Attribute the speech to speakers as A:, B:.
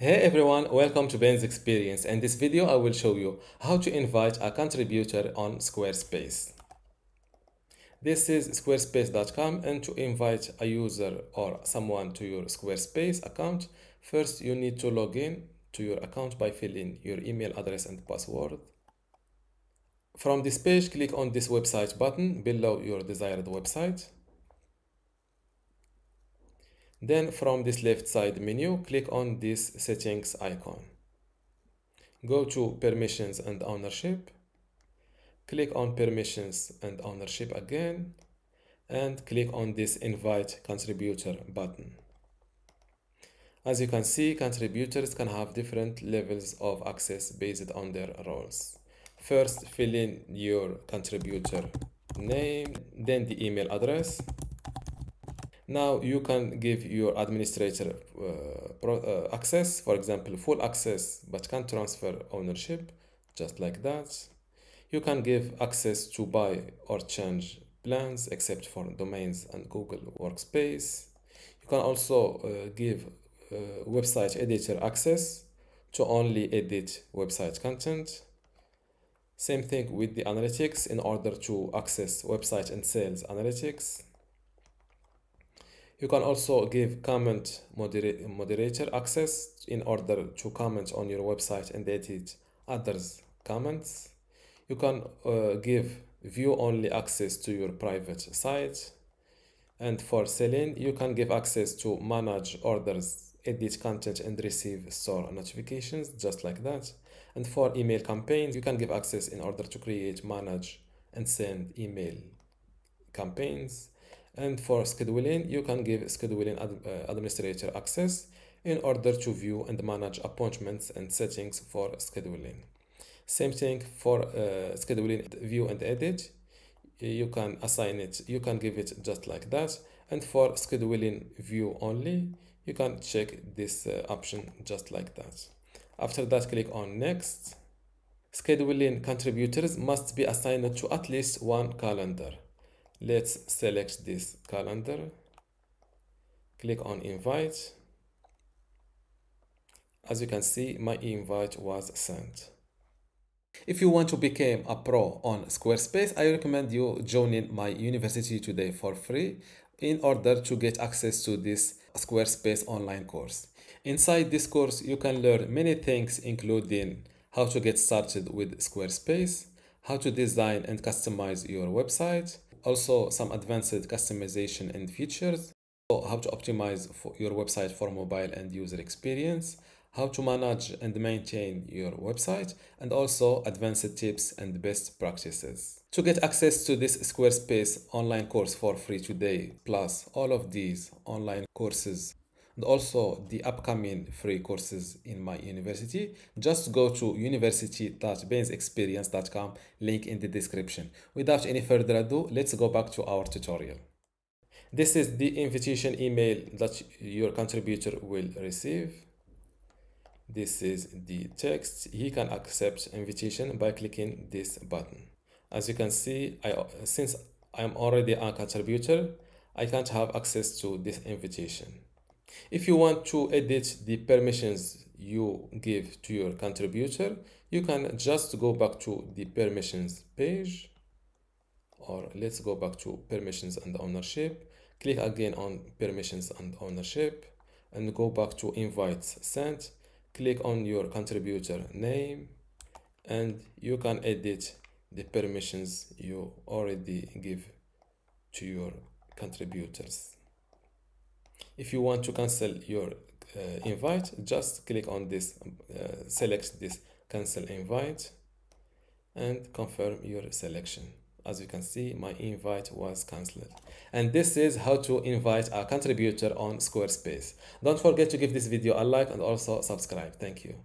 A: Hey everyone, welcome to Ben's Experience. In this video, I will show you how to invite a contributor on Squarespace. This is squarespace.com, and to invite a user or someone to your Squarespace account, first you need to log in to your account by filling your email address and password. From this page, click on this website button below your desired website. Then from this left side menu, click on this settings icon. Go to permissions and ownership. Click on permissions and ownership again, and click on this invite contributor button. As you can see, contributors can have different levels of access based on their roles. First, fill in your contributor name, then the email address. Now you can give your administrator access, for example, full access, but can't transfer ownership, just like that. You can give access to buy or change plans, except for domains and Google Workspace. You can also give website editor access to only edit website content. Same thing with the analytics in order to access website and sales analytics. You can also give comment moderator access in order to comment on your website and edit others' comments. You can give view-only access to your private site. And for selling, you can give access to manage orders, edit content, and receive store notifications, just like that. And for email campaigns, you can give access in order to create, manage, and send email campaigns. And for scheduling, you can give scheduling administrator access in order to view and manage appointments and settings for scheduling. Same thing for scheduling, view and edit. You can assign it, you can give it just like that. And for scheduling view only, you can check this option just like that. After that, click on next. Scheduling contributors must be assigned to at least one calendar. Let's select this calendar. Click on invite. As you can see, my invite was sent. If you want to become a pro on Squarespace, I recommend you joining my university today for free in order to get access to this Squarespace online course. Inside this course, you can learn many things, including how to get started with Squarespace, how to design and customize your website, also some advanced customization and features, how to optimize your website for mobile and user experience, how to manage and maintain your website, and also advanced tips and best practices. To get access to this Squarespace online course for free today, plus all of these online courses and also the upcoming free courses in my university, just go to university.bensexperience.com, link in the description. Without any further ado, let's go back to our tutorial. This is the invitation email that your contributor will receive. This is the text. He can accept invitation by clicking this button. As you can see, since I'm already a contributor, I can't have access to this invitation. If you want to edit the permissions you give to your contributor, you can just go back to the permissions page, or let's go back to permissions and ownership. Click again on permissions and ownership and go back to invites sent. Click on your contributor name and you can edit the permissions you already give to your contributors. If you want to cancel your invite, just click on this, select this cancel invite and confirm your selection. As you can see, my invite was cancelled. And this is how to invite a contributor on Squarespace. Don't forget to give this video a like and also subscribe. Thank you.